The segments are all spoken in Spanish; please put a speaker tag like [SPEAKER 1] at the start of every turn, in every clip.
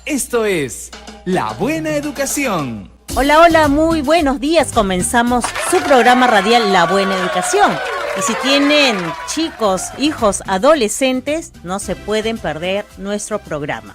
[SPEAKER 1] Esto es La Buena Educación.
[SPEAKER 2] Hola, hola, muy buenos días. Comenzamos su programa radial La Buena Educación. Y si tienen chicos, hijos, adolescentes, no se pueden perder nuestro programa.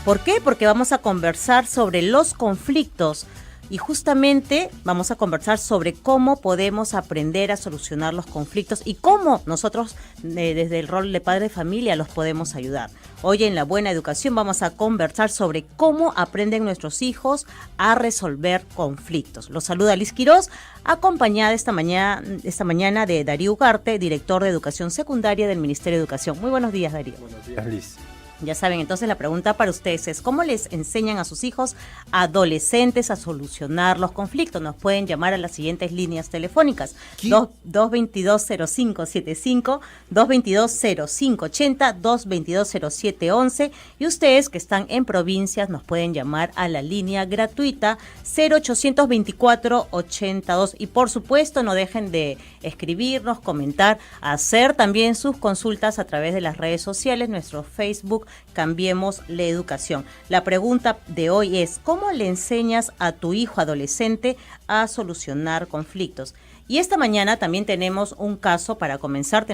[SPEAKER 2] ¿Por qué? Porque vamos a conversar sobre los conflictos y justamente vamos a conversar sobre cómo podemos aprender a solucionar los conflictos y cómo nosotros desde el rol de padre de familia los podemos ayudar. Hoy en La Buena Educación vamos a conversar sobre cómo aprenden nuestros hijos a resolver conflictos. Los saluda Liz Quiroz, acompañada esta mañana de Darío Ugarte, director de Educación Secundaria del Ministerio de Educación. Muy buenos días, Darío.
[SPEAKER 3] Buenos días, Liz.
[SPEAKER 2] Ya saben, entonces la pregunta para ustedes es ¿cómo les enseñan a sus hijos adolescentes a solucionar los conflictos? Nos pueden llamar a las siguientes líneas telefónicas: 222-0575, 222-0580, 222-0711, y ustedes que están en provincias nos pueden llamar a la línea gratuita 0824-82. Y por supuesto no dejen de escribirnos, comentar, hacer también sus consultas a través de las redes sociales, nuestro Facebook Cambiemos la Educación. La pregunta de hoy es: ¿cómo le enseñas a tu hijo adolescente a solucionar conflictos? Y esta mañana también tenemos un caso, para comenzar,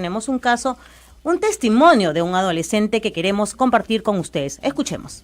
[SPEAKER 2] un testimonio de un adolescente que queremos compartir con ustedes. Escuchemos.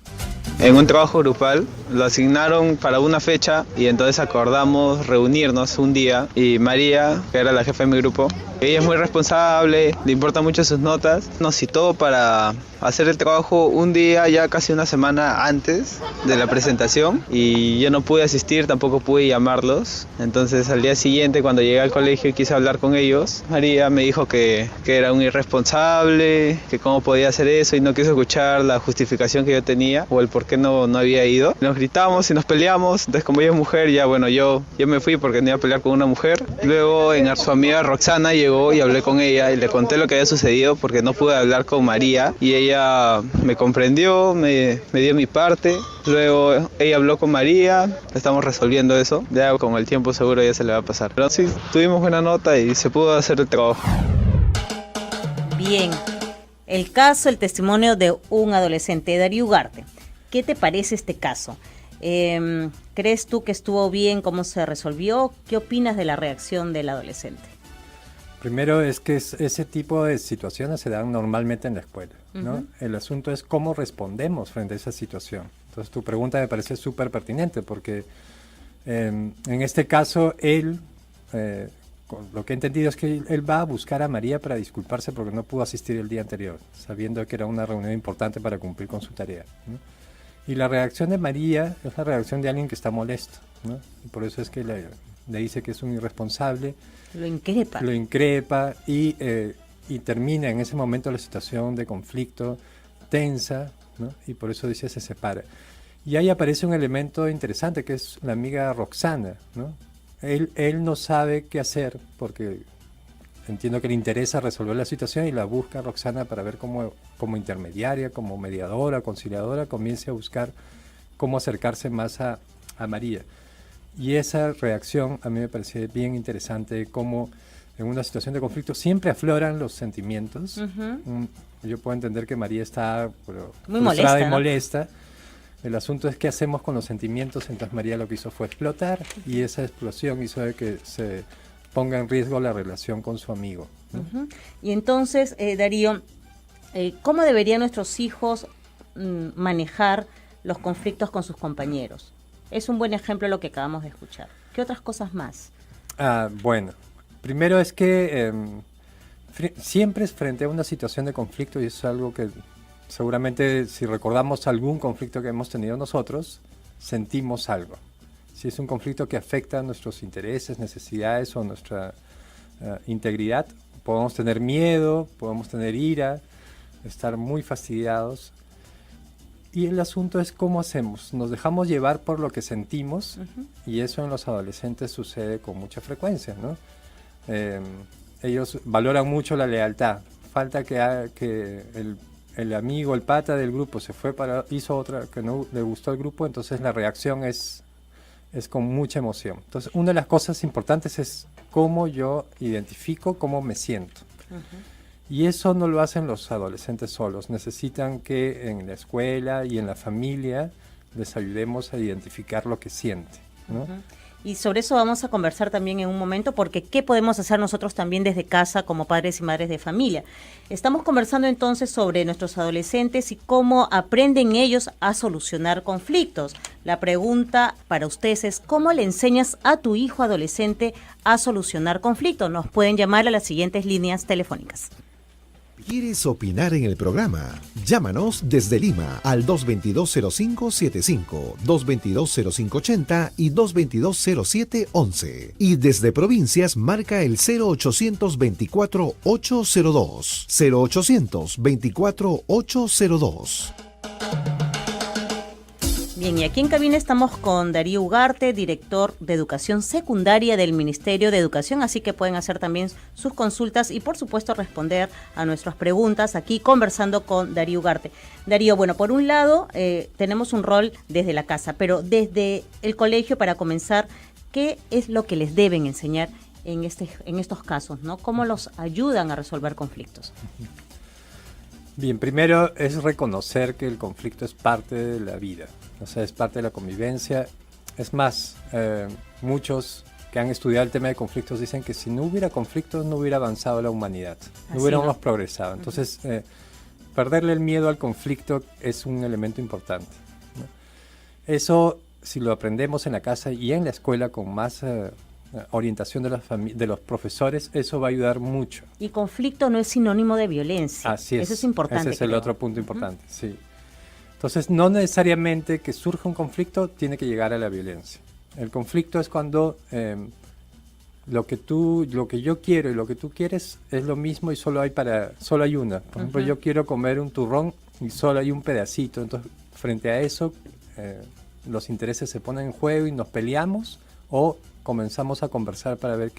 [SPEAKER 4] En un trabajo grupal lo asignaron para una fecha y entonces acordamos reunirnos un día, y María, que era la jefa de mi grupo, ella es muy responsable, le importan mucho sus notas, nos citó para hacer el trabajo un día, ya casi una semana antes de la presentación, y yo no pude asistir, tampoco pude llamarlos. Entonces al día siguiente, cuando llegué al colegio y quise hablar con ellos, María me dijo que era un irresponsable, que cómo podía hacer eso, y no quiso escuchar la justificación que yo tenía o el por qué no había ido. Nos gritamos y nos peleamos. Entonces, como ella es mujer, ya bueno, yo me fui porque no iba a pelear con una mujer. Luego su amiga Roxana llegó y hablé con ella y le conté lo que había sucedido porque no pude hablar con María, y ella me comprendió, me dio mi parte. Luego ella habló con María, estamos resolviendo eso. Ya con el tiempo seguro ya se le va a pasar. Pero sí, tuvimos buena nota y se pudo hacer el trabajo.
[SPEAKER 2] Bien, el testimonio de un adolescente, Darío Ugarte. ¿Qué te parece este caso? ¿Crees tú que estuvo bien cómo se resolvió? ¿Qué opinas de la reacción del adolescente?
[SPEAKER 3] Primero es que ese tipo de situaciones se dan normalmente en la escuela, ¿no? Uh-huh. El asunto es cómo respondemos frente a esa situación. Entonces tu pregunta me parece súper pertinente porque en este caso él, lo que he entendido es que él va a buscar a María para disculparse porque no pudo asistir el día anterior, sabiendo que era una reunión importante para cumplir con su tarea, ¿no? Y la reacción de María es la reacción de alguien que está molesto, ¿no? Y por eso es que le dice que es un irresponsable. Lo increpa y termina en ese momento la situación de conflicto tensa, ¿no? Y por eso dice se separa. Y ahí aparece un elemento interesante que es la amiga Roxana, ¿no? Él no sabe qué hacer porque entiendo que le interesa resolver la situación y la busca Roxana para ver cómo intermediaria, como mediadora, conciliadora, comience a buscar cómo acercarse más a María. Y esa reacción a mí me parece bien interesante, cómo en una situación de conflicto siempre afloran los sentimientos. Uh-huh. Yo puedo entender que María está
[SPEAKER 2] muy frustrada,
[SPEAKER 3] y molesta. El asunto es qué hacemos con los sentimientos. Entonces María lo que hizo fue explotar, y esa explosión hizo de que se ponga en riesgo la relación con su amigo, ¿no?
[SPEAKER 2] Uh-huh. Y entonces, Darío, ¿cómo deberían nuestros hijos manejar los conflictos con sus compañeros? Es un buen ejemplo lo que acabamos de escuchar. ¿Qué otras cosas más?
[SPEAKER 3] Bueno, primero es que siempre frente a una situación de conflicto, y eso es algo que seguramente si recordamos algún conflicto que hemos tenido nosotros, sentimos algo. Si es un conflicto que afecta a nuestros intereses, necesidades o nuestra integridad, podemos tener miedo, podemos tener ira, estar muy fastidiados. Y el asunto es cómo hacemos. Nos dejamos llevar por lo que sentimos. Uh-huh. Y eso en los adolescentes sucede con mucha frecuencia, ¿no? Ellos valoran mucho la lealtad. Falta que el amigo, el pata del grupo se fue hizo otra que no le gustó al grupo, entonces la reacción es con mucha emoción. Entonces una de las cosas importantes es cómo yo identifico cómo me siento. Uh-huh. Y eso no lo hacen los adolescentes solos. Necesitan que en la escuela y en la familia les ayudemos a identificar lo que sienten, ¿no?
[SPEAKER 2] Y sobre eso vamos a conversar también en un momento, porque ¿qué podemos hacer nosotros también desde casa como padres y madres de familia? Estamos conversando entonces sobre nuestros adolescentes y cómo aprenden ellos a solucionar conflictos. La pregunta para ustedes es, ¿cómo le enseñas a tu hijo adolescente a solucionar conflictos? Nos pueden llamar a las siguientes líneas telefónicas.
[SPEAKER 5] ¿Quieres opinar en el programa? Llámanos desde Lima al 222-0575, 222-0580 y 222-0711. Y desde provincias marca el 0800-24-802. 0800-24-802.
[SPEAKER 2] Bien, y aquí en cabina estamos con Darío Ugarte, director de Educación Secundaria del Ministerio de Educación, así que pueden hacer también sus consultas y por supuesto responder a nuestras preguntas aquí conversando con Darío Ugarte. Darío, bueno, por un lado tenemos un rol desde la casa, pero desde el colegio, para comenzar, ¿qué es lo que les deben enseñar en estos casos, ¿no? ¿Cómo los ayudan a resolver conflictos?
[SPEAKER 3] Bien, primero es reconocer que el conflicto es parte de la vida, o sea, es parte de la convivencia. Es más, muchos que han estudiado el tema de conflictos dicen que si no hubiera conflictos no hubiera avanzado la humanidad, no hubiéramos progresado. Entonces, perderle el miedo al conflicto es un elemento importante, ¿no? Eso, si lo aprendemos en la casa y en la escuela con más orientación de los profesores, eso va a ayudar mucho.
[SPEAKER 2] Y conflicto no es sinónimo de violencia.
[SPEAKER 3] Así es.
[SPEAKER 2] Eso es importante.
[SPEAKER 3] Ese es el otro punto importante, sí. Entonces, no necesariamente que surja un conflicto tiene que llegar a la violencia. El conflicto es cuando lo que yo quiero y lo que tú quieres es lo mismo y solo hay una. Por ejemplo, yo quiero comer un turrón y solo hay un pedacito. Entonces, frente a eso, los intereses se ponen en juego y nos peleamos, o comenzamos a conversar para ver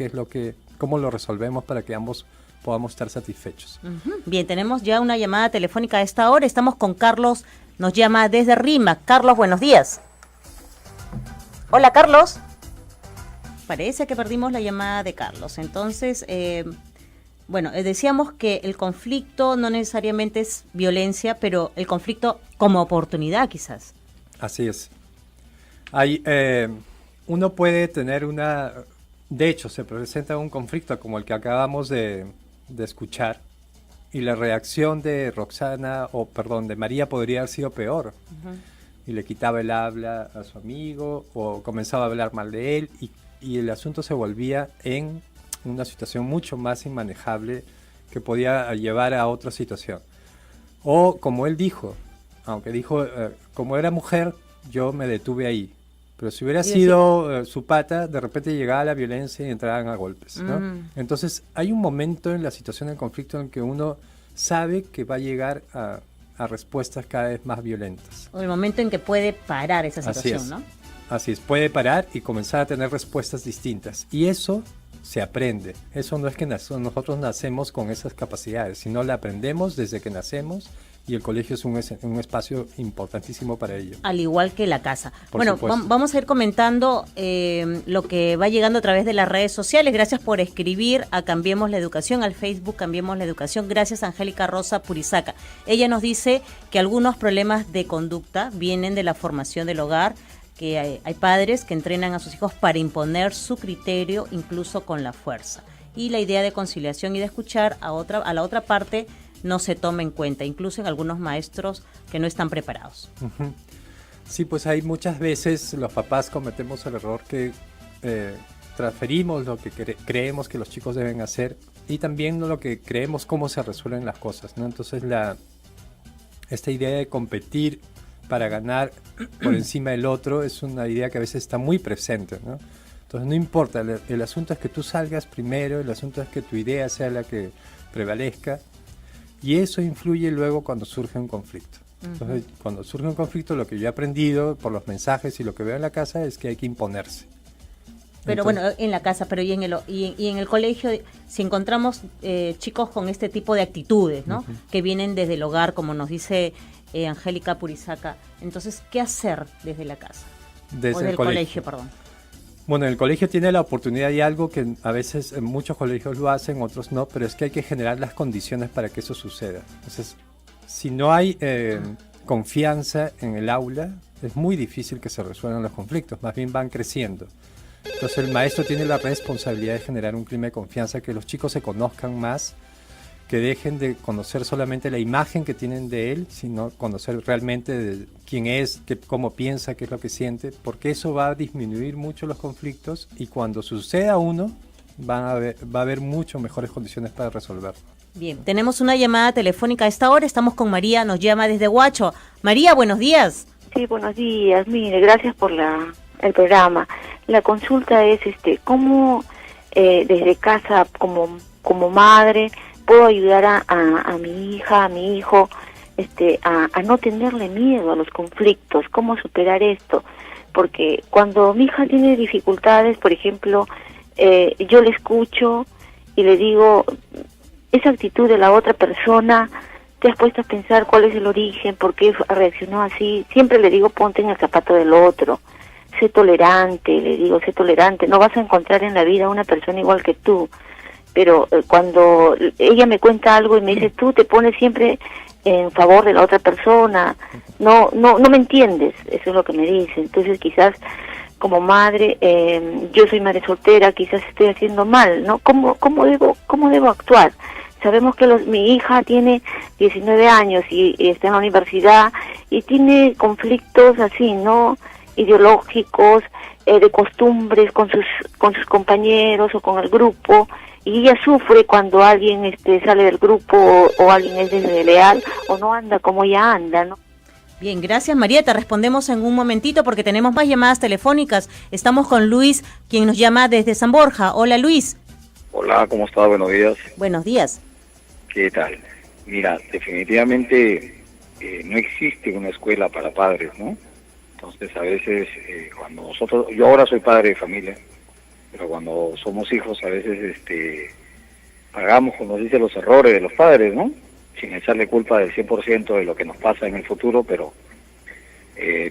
[SPEAKER 3] cómo lo resolvemos para que ambos podamos estar satisfechos.
[SPEAKER 2] Bien, tenemos ya una llamada telefónica a esta hora. Estamos con Carlos, nos llama desde Rímac. Carlos, buenos días. Hola, Carlos. Parece que perdimos la llamada de Carlos. Entonces, decíamos que el conflicto no necesariamente es violencia, pero el conflicto como oportunidad quizás.
[SPEAKER 3] Así es. Uno puede tener de hecho, se presenta un conflicto como el que acabamos de escuchar, y la reacción de de María podría haber sido peor. Y le quitaba el habla a su amigo, o comenzaba a hablar mal de él, y el asunto se volvía en una situación mucho más inmanejable que podía llevar a otra situación. O como él dijo, como era mujer, yo me detuve ahí. Pero si hubiera sido su pata, de repente llegaba la violencia y entraban a golpes, ¿no? Entonces, hay un momento en la situación del conflicto en que uno sabe que va a llegar a respuestas cada vez más violentas.
[SPEAKER 2] O el momento en que puede parar esa situación, ¿no?
[SPEAKER 3] Así es, puede parar y comenzar a tener respuestas distintas. Y eso se aprende. Eso no es que nosotros nacemos con esas capacidades, sino la aprendemos desde que nacemos, y el colegio es un espacio importantísimo para ello. Al
[SPEAKER 2] igual que la casa. Bueno, vamos a ir comentando lo que va llegando a través de las redes sociales. Gracias por escribir a Cambiemos la Educación, al Facebook Cambiemos la Educación. Gracias, Angélica Rosa Purizaca. Ella nos dice que algunos problemas de conducta vienen de la formación del hogar, que hay padres que entrenan a sus hijos para imponer su criterio, incluso con la fuerza. Y la idea de conciliación y de escuchar a la otra parte no se toma en cuenta, incluso en algunos maestros que no están preparados.
[SPEAKER 3] Sí, pues hay muchas veces los papás cometemos el error que transferimos lo que creemos que los chicos deben hacer, y también lo que creemos cómo se resuelven las cosas, ¿no? Entonces esta idea de competir para ganar por encima del otro es una idea que a veces está muy presente, ¿no? Entonces no importa, el asunto es que tú salgas primero, el asunto es que tu idea sea la que prevalezca, y eso influye luego cuando surge un conflicto. Entonces, cuando surge un conflicto, lo que yo he aprendido por los mensajes y lo que veo en la casa es que hay que imponerse.
[SPEAKER 2] Pero entonces, en la casa, pero y en el colegio, si encontramos chicos con este tipo de actitudes, ¿no? Que vienen desde el hogar, como nos dice Angélica Purizaca, entonces, ¿qué hacer desde la casa? Desde el colegio, perdón.
[SPEAKER 3] Bueno, el colegio tiene la oportunidad y algo que a veces en muchos colegios lo hacen, otros no, pero es que hay que generar las condiciones para que eso suceda. Entonces, si no hay confianza en el aula, es muy difícil que se resuelvan los conflictos, más bien van creciendo. Entonces el maestro tiene la responsabilidad de generar un clima de confianza, que los chicos se conozcan más, que dejen de conocer solamente la imagen que tienen de él, sino conocer realmente de quién es, cómo piensa, qué es lo que siente, porque eso va a disminuir mucho los conflictos y cuando suceda uno, va a haber mucho mejores condiciones para resolverlo.
[SPEAKER 2] Bien, tenemos una llamada telefónica a esta hora, estamos con María, nos llama desde Huacho. María, buenos días.
[SPEAKER 6] Sí, buenos días. Mire, gracias por el programa. La consulta es, ¿cómo desde casa como madre puedo ayudar a mi hija, a mi hijo, a no tenerle miedo a los conflictos? ¿Cómo superar esto? Porque cuando mi hija tiene dificultades, por ejemplo, yo le escucho y le digo, esa actitud de la otra persona, ¿te has puesto a pensar cuál es el origen? ¿Por qué reaccionó así? Siempre le digo, ponte en el zapato del otro. Sé tolerante, le digo, sé tolerante. No vas a encontrar en la vida una persona igual que tú. Pero cuando ella me cuenta algo y me dice, tú te pones siempre en favor de la otra persona, no me entiendes, eso es lo que me dice. Entonces quizás como madre, yo soy madre soltera, quizás estoy haciendo mal, ¿no? ¿Cómo debo actuar? Sabemos que mi hija tiene 19 años y está en la universidad y tiene conflictos así, ¿no? Ideológicos, de costumbres con sus compañeros o con el grupo, y ella sufre cuando alguien sale del grupo o alguien es desleal o no anda como ella anda, ¿no?
[SPEAKER 2] Bien, gracias María, te respondemos en un momentito porque tenemos más llamadas telefónicas. Estamos con Luis, quien nos llama desde San Borja. Hola Luis.
[SPEAKER 7] Hola, ¿cómo estás? Buenos días.
[SPEAKER 2] Buenos días.
[SPEAKER 7] ¿Qué tal? Mira, definitivamente no existe una escuela para padres, ¿no? Entonces a veces cuando yo ahora soy padre de familia, pero cuando somos hijos a veces pagamos, como se dice, los errores de los padres, ¿no? Sin echarle culpa del 100% de lo que nos pasa en el futuro, pero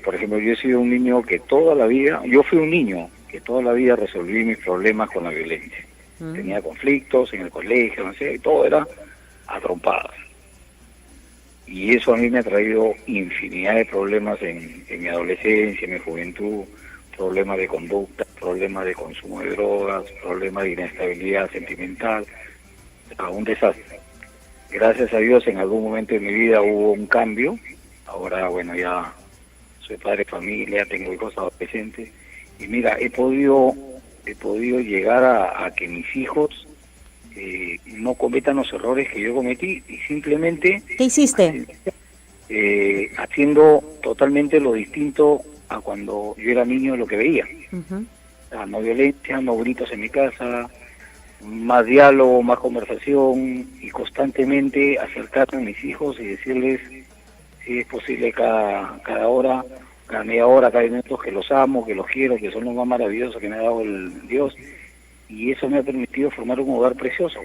[SPEAKER 7] por ejemplo yo he sido un niño que toda la vida, yo fui un niño que toda la vida resolví mis problemas con la violencia. Tenía conflictos en el colegio, no sé, y todo era a trompadas. Y eso a mí me ha traído infinidad de problemas en mi adolescencia, en mi juventud, problemas de conducta, problemas de consumo de drogas, problemas de inestabilidad sentimental, un desastre. Gracias a Dios en algún momento de mi vida hubo un cambio, ahora bueno ya soy padre de familia, tengo hijos adolescentes, y mira, he podido llegar a que mis hijos no cometan los errores que yo cometí y simplemente...
[SPEAKER 2] ¿Qué hiciste?
[SPEAKER 7] Haciendo totalmente lo distinto a cuando yo era niño lo que veía. No violencia, no gritos en mi casa, más diálogo, más conversación y constantemente acercarme a mis hijos y decirles si es posible cada hora, cada media hora, cada minuto que los amo, que los quiero, que son los más maravillosos que me ha dado el Dios. Y eso me ha permitido formar un hogar precioso.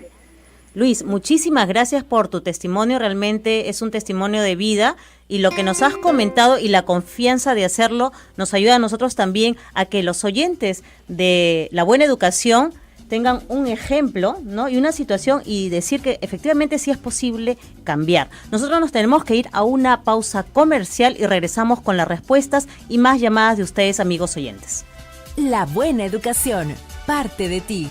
[SPEAKER 2] Luis, muchísimas gracias por tu testimonio, realmente es un testimonio de vida y lo que nos has comentado y la confianza de hacerlo nos ayuda a nosotros también a que los oyentes de La Buena Educación tengan un ejemplo, ¿no? Y una situación y decir que efectivamente sí es posible cambiar. Nosotros nos tenemos que ir a una pausa comercial y regresamos con las respuestas y más llamadas de ustedes, amigos oyentes.
[SPEAKER 8] La Buena Educación, parte de ti.